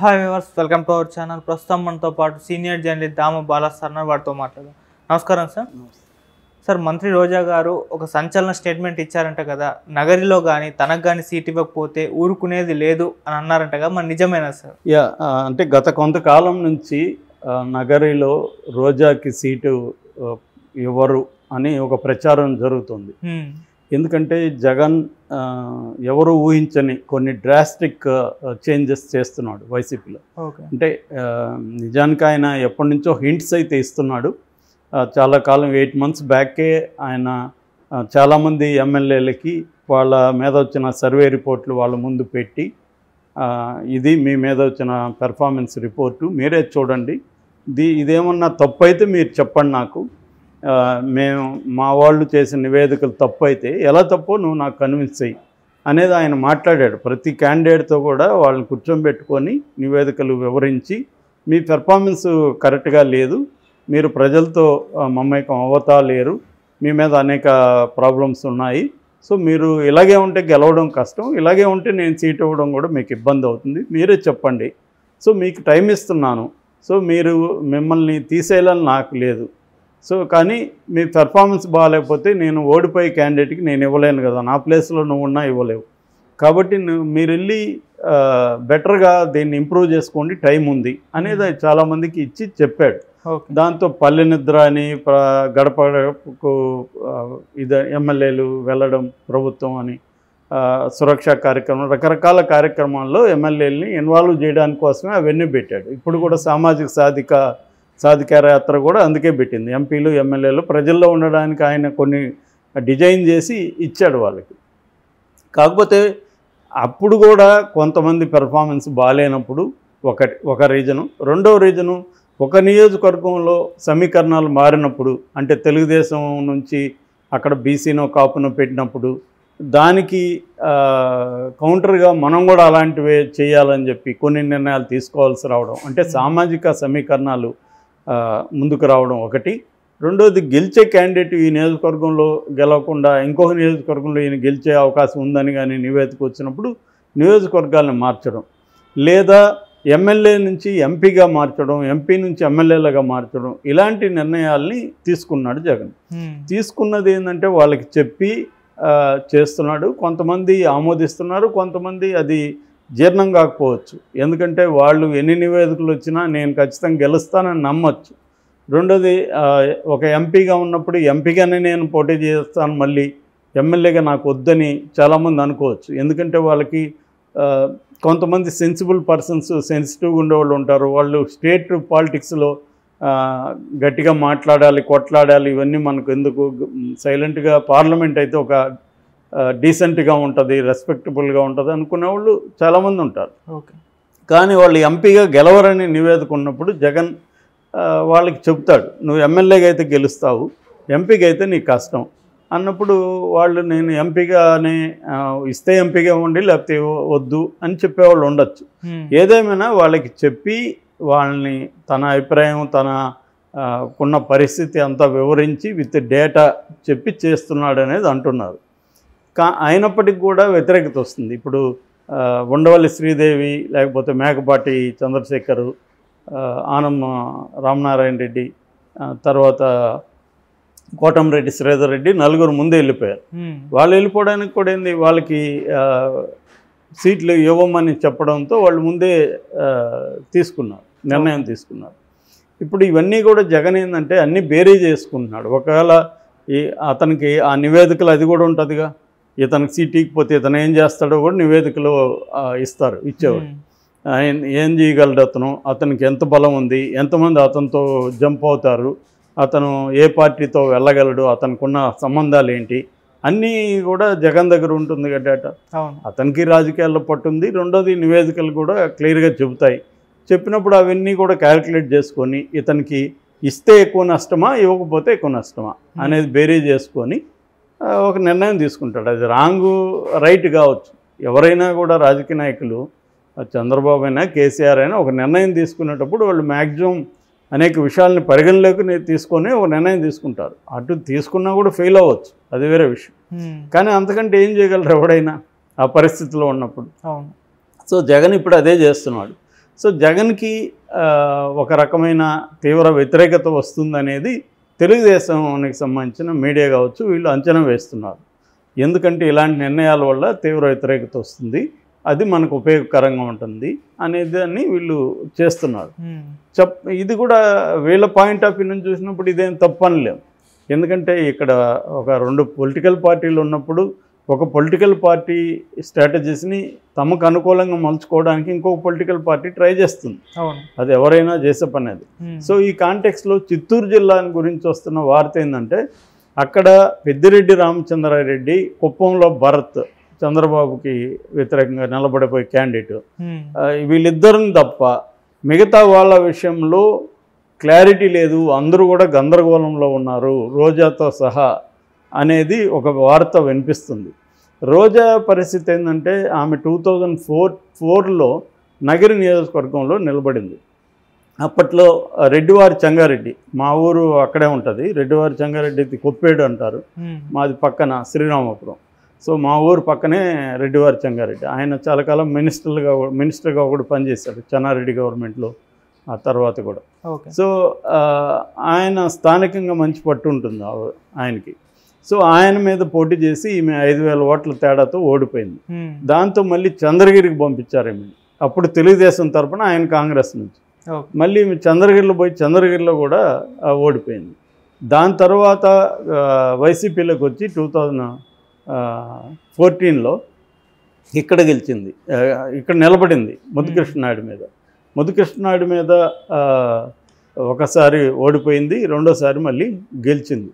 Hi viewers, welcome to our channel. ప్రస్తుతం మనతో పాటు సీనియర్ జర్నలిస్ట్ దామ బాలా సార్ వారితో మాట్లాడదాం. నమస్కారం సార్. సార్, మంత్రి రోజా గారు ఒక సంచలన స్టేట్మెంట్ ఇచ్చారంట కదా, నగరిలో కానీ తనకు కానీ సీట్ ఇవ్వకపోతే ఊరుకునేది లేదు అని అన్నారంట కదా, మరి నిజమేనా సార్? అంటే గత కొంతకాలం నుంచి నగరిలో రోజాకి సీటు ఇవ్వరు అని ఒక ప్రచారం జరుగుతుంది. ఎందుకంటే జగన్ ఎవరు ఊహించని కొన్ని డ్రాస్టిక్ చేంజెస్ చేస్తున్నాడు వైసీపీలో. అంటే నిజానికి ఆయన ఎప్పటి నుంచో హింట్స్ అయితే ఇస్తున్నాడు. చాలా కాలం 8 months బ్యాకే ఆయన చాలామంది ఎమ్మెల్యేలకి వాళ్ళ మీద వచ్చిన సర్వే రిపోర్ట్లు వాళ్ళ ముందు పెట్టి, ఇది మీ మీద వచ్చిన పెర్ఫార్మెన్స్ రిపోర్టు, మీరే చూడండి, ఇదేమన్నా తప్పు అయితే మీరు చెప్పండి నాకు, మేము మా వాళ్ళు చేసిన నివేదికలు తప్పు అయితే ఎలా తప్పో నువ్వు నాకు కన్విన్స్ అయ్యి అనేది ఆయన మాట్లాడాడు. ప్రతి క్యాండిడేట్తో కూడా వాళ్ళని కూర్చోబెట్టుకొని నివేదికలు వివరించి, మీ పెర్ఫార్మెన్స్ కరెక్ట్గా లేదు, మీరు ప్రజలతో మమేకం అవుతా లేరు, మీ మీద అనేక ప్రాబ్లమ్స్ ఉన్నాయి, సో మీరు ఇలాగే ఉంటే గెలవడం కష్టం, ఇలాగే ఉంటే నేను సీట్ ఇవ్వడం కూడా మీకు ఇబ్బంది అవుతుంది, మీరే చెప్పండి, సో మీకు టైం ఇస్తున్నాను, సో మీరు మిమ్మల్ని తీసేయాలని నాకు లేదు, సో కానీ మీ పెర్ఫార్మెన్స్ బాగాలేకపోతే నేను ఓడిపోయే క్యాండిడేట్కి నేను ఇవ్వలేను కదా, నా ప్లేస్లో నువ్వు ఉన్నా ఇవ్వలేవు, కాబట్టి మీరు వెళ్ళి బెటర్గా దీన్ని ఇంప్రూవ్ చేసుకోండి, టైం ఉంది అనేది చాలామందికి ఇచ్చి చెప్పాడు. దాంతో పల్లె నిద్ర అని గడపకు ఎమ్మెల్యేలు వెళ్ళడం, ప్రభుత్వం అని సురక్షా కార్యక్రమం, రకరకాల కార్యక్రమాల్లో ఎమ్మెల్యేలని ఇన్వాల్వ్ చేయడానికి కోసమే అవన్నీ పెట్టాడు. ఇప్పుడు కూడా సామాజిక సాధికార యాత్ర కూడా అందుకే పెట్టింది. ఎంపీలు ఎమ్మెల్యేలు ప్రజల్లో ఉండడానికి ఆయన కొన్ని డిజైన్ చేసి ఇచ్చాడు వాళ్ళకి. కాకపోతే అప్పుడు కూడా కొంతమంది పెర్ఫార్మెన్స్ బాగాలేనప్పుడు ఒక రీజను, రెండవ రీజను ఒక నియోజకవర్గంలో సమీకరణాలు మారినప్పుడు, అంటే తెలుగుదేశం నుంచి అక్కడ బీసీనో కాపునో పెట్టినప్పుడు దానికి కౌంటర్గా మనం కూడా అలాంటివే చేయాలని చెప్పి కొన్ని నిర్ణయాలు తీసుకోవాల్సి రావడం, అంటే సామాజిక సమీకరణాలు ముందుకు రావడం ఒకటి. రెండోది, గెలిచే క్యాండిడేట్ ఈ నియోజకవర్గంలో గెలవకుండా ఇంకొక నియోజకవర్గంలో ఈయన గెలిచే అవకాశం ఉందని కానీ నివేదిక వచ్చినప్పుడు నియోజకవర్గాలను మార్చడం, లేదా ఎమ్మెల్యే నుంచి ఎంపీగా మార్చడం, ఎంపీ నుంచి ఎమ్మెల్యేలుగా మార్చడం, ఇలాంటి నిర్ణయాల్ని తీసుకున్నాడు జగన్. తీసుకున్నది ఏంటంటే వాళ్ళకి చెప్పి చేస్తున్నాడు. కొంతమంది ఆమోదిస్తున్నారు, కొంతమంది అది జీర్ణం కాకపోవచ్చు, ఎందుకంటే వాళ్ళు ఎన్ని నివేదికలు వచ్చినా నేను ఖచ్చితంగా గెలుస్తానని నమ్మచ్చు. రెండోది, ఒక ఎంపీగా ఉన్నప్పుడు ఎంపీగానే నేను పోటీ చేస్తాను, మళ్ళీ ఎమ్మెల్యేగా నాకు వద్దని చాలామంది అనుకోవచ్చు. ఎందుకంటే వాళ్ళకి కొంతమంది సెన్సిబుల్ పర్సన్స్, సెన్సిటివ్గా ఉండేవాళ్ళు ఉంటారు, వాళ్ళు స్టేట్ పాలిటిక్స్లో గట్టిగా మాట్లాడాలి, కొట్లాడాలి, ఇవన్నీ మనకు ఎందుకు, సైలెంట్గా పార్లమెంట్ అయితే ఒక డీసెంట్గా ఉంటుంది, రెస్పెక్టబుల్గా ఉంటుంది అనుకునే వాళ్ళు చాలామంది ఉంటారు. కానీ వాళ్ళు ఎంపీగా గెలవరని నివేదిక ఉన్నప్పుడు జగన్ వాళ్ళకి చెప్తాడు, నువ్వు ఎమ్మెల్యేగా అయితే గెలుస్తావు, ఎంపీగా అయితే నీకు కష్టం అన్నప్పుడు వాళ్ళు నేను ఎంపీగానే ఇస్తే ఎంపీగా ఉండి లేకపోతే వద్దు అని చెప్పేవాళ్ళు ఉండొచ్చు. ఏదేమైనా వాళ్ళకి చెప్పి వాళ్ళని తన అభిప్రాయం, తనకున్న పరిస్థితి అంతా వివరించి విత్ డేటా చెప్పి చేస్తున్నాడు అనేది అంటున్నారు. అయినప్పటికీ కూడా వ్యతిరేకత వస్తుంది. ఇప్పుడు ఉండవల్లి శ్రీదేవి, లేకపోతే మేకపాటి చంద్రశేఖరు, ఆనం రామనారాయణ రెడ్డి, తర్వాత కోటంరెడ్డి శ్రీధర్ రెడ్డి, నలుగురు ముందే వెళ్ళిపోయారు. వాళ్ళు వెళ్ళిపోవడానికి కూడా ఏంది, వాళ్ళకి సీట్లు ఇవ్వమని చెప్పడంతో వాళ్ళు ముందే నిర్ణయం తీసుకున్నారు. ఇప్పుడు ఇవన్నీ కూడా జగన్ ఏంటంటే అన్నీ బేరీ చేసుకుంటున్నాడు. ఒకవేళ అతనికి ఆ నివేదికలు అది కూడా ఉంటుందిగా, ఇతనికి సీట్ ఇకపోతే ఇతను ఏం చేస్తాడో కూడా నివేదికలో ఇచ్చేవాడు. ఏం చేయగలడు అతను, అతనికి ఎంత బలం ఉంది, ఎంతమంది అతనితో జంప్ అవుతారు, అతను ఏ పార్టీతో వెళ్ళగలడు, అతనికి ఉన్న సంబంధాలు ఏంటి, అన్నీ కూడా జగన్ దగ్గర ఉంటుంది కదా డేటా. అతనికి రాజకీయాల్లో పట్టుంది. రెండోది, నివేదికలు కూడా క్లియర్గా చెబుతాయి. చెప్పినప్పుడు అవన్నీ కూడా క్యాల్కులేట్ చేసుకొని ఇతనికి ఇస్తే ఎక్కువ నష్టమా, ఇవ్వకపోతే ఎక్కువ నష్టమా అనేది బేరీ చేసుకొని ఒక నిర్ణయం తీసుకుంటాడు. అది రాంగు రైట్ కావచ్చు. ఎవరైనా కూడా రాజకీయ నాయకులు, చంద్రబాబు అయినా కేసీఆర్ అయినా, ఒక నిర్ణయం తీసుకునేటప్పుడు వాళ్ళు మ్యాక్సిమం అనేక విషయాలని పరిగణలోకి తీసుకొని ఒక నిర్ణయం తీసుకుంటారు. అటు తీసుకున్నా కూడా ఫెయిల్ అవ్వచ్చు, అది వేరే విషయం. కానీ అంతకంటే ఏం చేయగలరు ఎవడైనా ఆ పరిస్థితిలో ఉన్నప్పుడు. సో జగన్ ఇప్పుడు అదే చేస్తున్నాడు. సో జగన్కి ఒక రకమైన తీవ్ర వ్యతిరేకత వస్తుందనేది తెలుగుదేశానికి సంబంధించిన మీడియా కావచ్చు వీళ్ళు అంచనా వేస్తున్నారు. ఎందుకంటే ఇలాంటి నిర్ణయాల వల్ల తీవ్ర వ్యతిరేకత వస్తుంది, అది మనకు ఉపయోగకరంగా ఉంటుంది అనేదాన్ని వీళ్ళు చేస్తున్నారు. ఇది కూడా వీళ్ళ పాయింట్ ఆఫ్ వ్యూ నుంచి చూసినప్పుడు ఇదేం తప్పనిలేం. ఎందుకంటే ఇక్కడ ఒక 2 పొలిటికల్ పార్టీలు ఉన్నప్పుడు ఒక పొలిటికల్ పార్టీ స్ట్రాటజీస్ని తమకు అనుకూలంగా మలుచుకోవడానికి ఇంకొక పొలిటికల్ పార్టీ ట్రై చేస్తుంది. అది ఎవరైనా చేసే పని అది. సో ఈ కాంటెక్స్లో చిత్తూరు జిల్లా గురించి వస్తున్న వార్త ఏంటంటే అక్కడ పెద్దిరెడ్డి రామచంద్రారెడ్డి, కుప్పంలో భరత్ చంద్రబాబుకి వ్యతిరేకంగా నిలబడిపోయే క్యాండిడేట్, వీళ్ళిద్దరిని తప్ప మిగతా వాళ్ళ విషయంలో క్లారిటీ లేదు, అందరూ కూడా గందరగోళంలో ఉన్నారు రోజాతో సహా అనేది ఒక వార్త వినిపిస్తుంది. రోజా పరిస్థితి ఏంటంటే ఆమె 2004లో నగరి నియోజకవర్గంలో నిలబడింది. అప్పట్లో రెడ్డివారి చెంగారెడ్డి, మా ఊరు అక్కడే ఉంటుంది, రెడ్డివారి చెంగారెడ్డి కొప్పేడు అంటారు, మాది పక్కన శ్రీరామపురం. సో మా ఊరు పక్కనే రెడ్డివారి చెంగారెడ్డి. ఆయన చాలా కాలం మినిస్టర్గా కూడా పనిచేశాడు చెన్నారెడ్డి గవర్నమెంట్లో, ఆ తర్వాత కూడా. సో ఆయన స్థానికంగా మంచి పట్టు ఉంటుంది ఆయనకి. సో ఆయన మీద పోటీ చేసి ఈమె 5,000 ఓట్ల తేడాతో ఓడిపోయింది. దాంతో మళ్ళీ చంద్రగిరికి పంపించారు ఈమె. అప్పుడు తెలుగుదేశం తరఫున, ఆయన కాంగ్రెస్ నుంచి. మళ్ళీ చంద్రగిరిలో పోయి చంద్రగిరిలో కూడా ఓడిపోయింది. దాని తర్వాత వైసీపీలోకి వచ్చి 2014లో ఇక్కడ గెలిచింది, ఇక్కడ నిలబడింది ముద్దుకృష్ణనాయుడు మీద. ముద్దుకృష్ణనాయుడు మీద ఒకసారి ఓడిపోయింది, రెండోసారి మళ్ళీ గెలిచింది.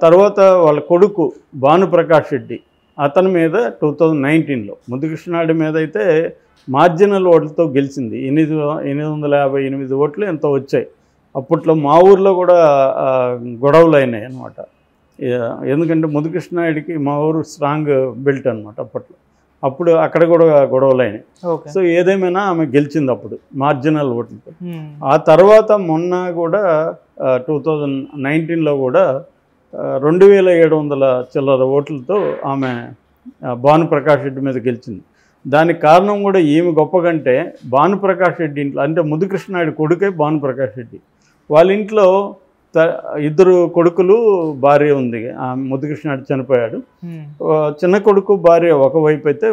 తర్వాత వాళ్ళ కొడుకు భానుప్రకాష్ రెడ్డి, అతని మీద 2019లో ముద్దుకృష్ణనాయుడు మీద అయితే మార్జినల్ ఓట్లతో గెలిచింది. 858 ఓట్లు ఎంతో వచ్చాయి. అప్పట్లో మా ఊర్లో కూడా గొడవలు అయినాయి అన్నమాట. ఎందుకంటే ముద్దుకృష్ణనాయుడికి మా ఊరు స్ట్రాంగ్ బెల్ట్ అనమాట అప్పట్లో. అప్పుడు అక్కడ కూడా గొడవలు అయినాయి. సో ఏదేమైనా ఆమె గెలిచింది అప్పుడు మార్జినల్ ఓట్లతో. ఆ తర్వాత మొన్న కూడా 2019లో కూడా 2,700 చిల్లర ఓట్లతో ఆమె భానుప్రకాష్ రెడ్డి మీద గెలిచింది. దానికి కారణం కూడా ఈమె గొప్ప కంటే భానుప్రకాష్ రెడ్డి ఇంట్లో, అంటే ముద్దుకృష్ణనాయుడు కొడుకే భానుప్రకాష్ రెడ్డి, వాళ్ళ ఇంట్లో 2 కొడుకులు, భార్య ఉంది. ముద్దుకృష్ణనాయుడు చనిపోయాడు. చిన్న కొడుకు భార్య ఒకవైపు అయితే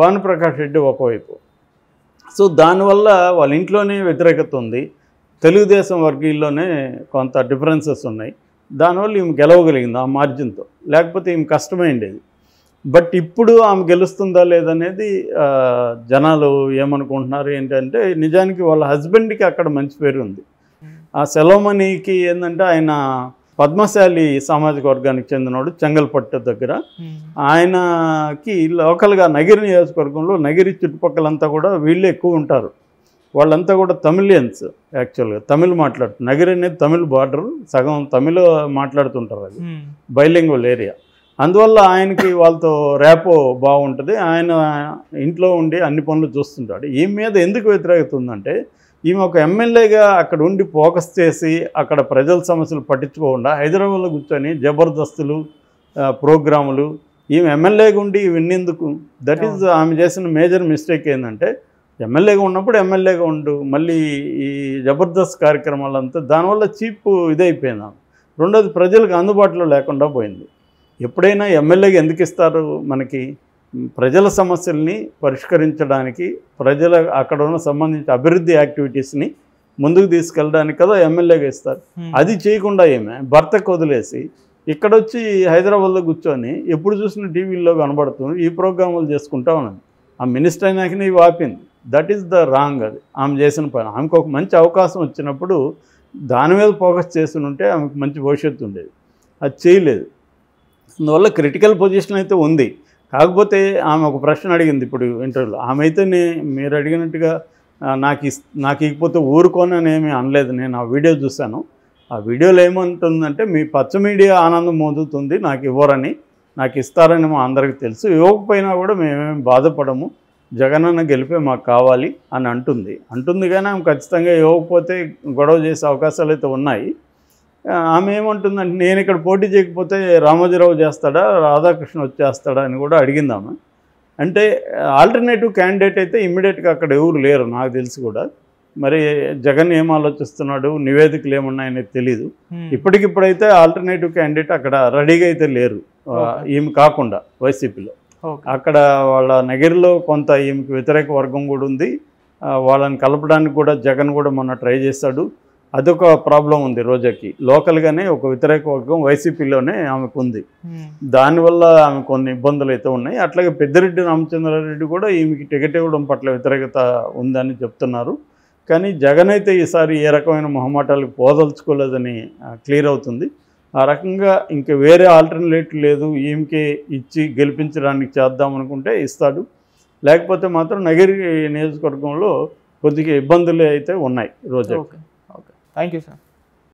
భానుప్రకాష్ రెడ్డి ఒకవైపు. సో దానివల్ల వాళ్ళ ఇంట్లోనే వ్యతిరేకత ఉంది, తెలుగుదేశం వర్గీయుల్లోనే కొంత డిఫరెన్సెస్ ఉన్నాయి. దానివల్ల ఈమె గెలవగలిగింది ఆ మార్జిన్తో, లేకపోతే ఈమె కష్టమైండేది. బట్ ఇప్పుడు ఆమె గెలుస్తుందా లేదనేది జనాలు ఏమనుకుంటున్నారు ఏంటంటే, నిజానికి వాళ్ళ హస్బెండ్కి అక్కడ మంచి పేరు ఉంది. ఆ సెలవుమణికి ఏంటంటే ఆయన పద్మశాలి సామాజిక వర్గానికి చెందినవాడు, చెంగల్పట్టు దగ్గర. ఆయనకి లోకల్గా నగిరి నియోజకవర్గంలో, నగిరి చుట్టుపక్కలంతా కూడా వీళ్ళే ఎక్కువ ఉంటారు. వాళ్ళంతా కూడా తమిళియన్స్, యాక్చువల్గా తమిళ్ మాట్లాడుతారు. నగిరి అనేది తమిళ్ బార్డర్, సగం తమిళ మాట్లాడుతుంటారు, అది బైలింగ్వల్ ఏరియా. అందువల్ల ఆయనకి వాళ్ళతో ర్యాపో బాగుంటుంది. ఆయన ఇంట్లో ఉండి అన్ని పనులు చూస్తుంటాడు. ఈ మీద ఎందుకు వ్యతిరేకత ఉందంటే, ఈమె ఒక ఎమ్మెల్యేగా అక్కడ ఉండి ఫోకస్ చేసి అక్కడ ప్రజల సమస్యలు పట్టించుకోకుండా హైదరాబాద్లో కూర్చొని జబర్దస్తులు ప్రోగ్రాములు, ఈమె ఎమ్మెల్యేగా ఉండి విన్నేందుకు? దట్ ఈజ్ ఆమె చేసిన మేజర్ మిస్టేక్. ఏంటంటే ఎమ్మెల్యేగా ఉన్నప్పుడు ఎమ్మెల్యేగా ఉండు, మళ్ళీ ఈ జబర్దస్త్ కార్యక్రమాలంతా దానివల్ల చీప్ ఇదైపోయింది ఆమె. రెండోది ప్రజలకు అందుబాటులో లేకుండా పోయింది. ఎప్పుడైనా ఎమ్మెల్యేగా ఎందుకు ఇస్తారు మనకి? ప్రజల సమస్యల్ని పరిష్కరించడానికి, ప్రజల అక్కడ ఉన్న సంబంధించిన అభివృద్ధి యాక్టివిటీస్ని ముందుకు తీసుకెళ్ళడానికి కదా ఎమ్మెల్యేగా ఇస్తారు. అది చేయకుండా ఏమే భర్తకు వదిలేసి ఇక్కడ వచ్చి హైదరాబాద్లో కూర్చొని ఎప్పుడు చూసిన టీవీల్లో కనబడుతుంది, ఈ ప్రోగ్రాములు చేసుకుంటా ఉన్నది. ఆ మినిస్టర్ అయినాకనే ఇవి ఆపింది. That is the wrong. అది ఆమె చేసిన పని. ఆమెకు ఒక మంచి అవకాశం వచ్చినప్పుడు దాని మీద ఫోకస్ చేసి ఉంటే ఆమెకు మంచి భవిష్యత్తు ఉండేది. అది చేయలేదు. అందువల్ల క్రిటికల్ పొజిషన్ అయితే ఉంది. కాకపోతే ఆమె ఒక ప్రశ్న అడిగింది ఇప్పుడు ఇంటర్వ్యూలో. ఆమె అయితే మీరు అడిగినట్టుగా నాకు ఇకపోతే ఊరుకోననేమీ అనలేదు. నేను ఆ వీడియో చూశాను. ఆ వీడియోలో ఏమంటుందంటే, మీ పచ్చ మీడియా ఆనందం పొందుతుంది, నాకు ఇవ్వరని, నాకు ఇస్తారని మా అందరికీ తెలుసు, ఇవ్వకపోయినా కూడా మేమేమి బాధపడము, జగనన్న గెలిపే మాకు కావాలి అని అంటుంది. కానీ ఆమె ఖచ్చితంగా ఇవ్వకపోతే గొడవ చేసే అవకాశాలు అయితే ఉన్నాయి. ఆమె ఏమంటుందంటే, నేను ఇక్కడ పోటీ చేయకపోతే రామోజీరావు చేస్తాడా, రాధాకృష్ణ వచ్చేస్తాడా అని కూడా అడిగింది ఆమె. అంటే ఆల్టర్నేటివ్ క్యాండిడేట్ అయితే ఇమ్మీడియట్గా అక్కడ ఎవరు లేరు నాకు తెలిసి కూడా. మరి జగన్ ఏం ఆలోచిస్తున్నాడు, నివేదికలు ఏమున్నాయనేది తెలీదు. ఇప్పటికిప్పుడైతే ఆల్టర్నేటివ్ క్యాండిడేట్ అక్కడ రెడీగా అయితే లేరు, ఈమె కాకుండా వైసీపీలో. అక్కడ వాళ్ళ నగరిలో కొంత ఈమెకి వ్యతిరేక వర్గం కూడా ఉంది. వాళ్ళని కలపడానికి కూడా జగన్ కూడా మొన్న ట్రై చేస్తాడు. అదొక ప్రాబ్లం ఉంది రోజాకి. లోకల్గానే ఒక వ్యతిరేక వర్గం వైసీపీలోనే ఆమెకు ఉంది. దానివల్ల ఆమె కొన్ని ఇబ్బందులు అయితే ఉన్నాయి. అట్లాగే పెద్దిరెడ్డి రామచంద్రారెడ్డి కూడా ఈమెకి టికెట్ ఇవ్వడం పట్ల వ్యతిరేకత ఉందని చెప్తున్నారు. కానీ జగన్ అయితే ఈసారి ఏ రకమైన మొహమాటాలకు పోదలుచుకోలేదని క్లియర్ అవుతుంది. ఆ రకంగా ఇంక వేరే ఆల్టర్నేట్ లేదు, ఈమెకి ఇచ్చి గెలిపించడానికి చేద్దాం అనుకుంటే ఇస్తాడు. లేకపోతే మాత్రం నగిరి నియోజకవర్గంలో కొద్దిగా ఇబ్బందులు అయితే ఉన్నాయి రోజు. Okay, thank you sir.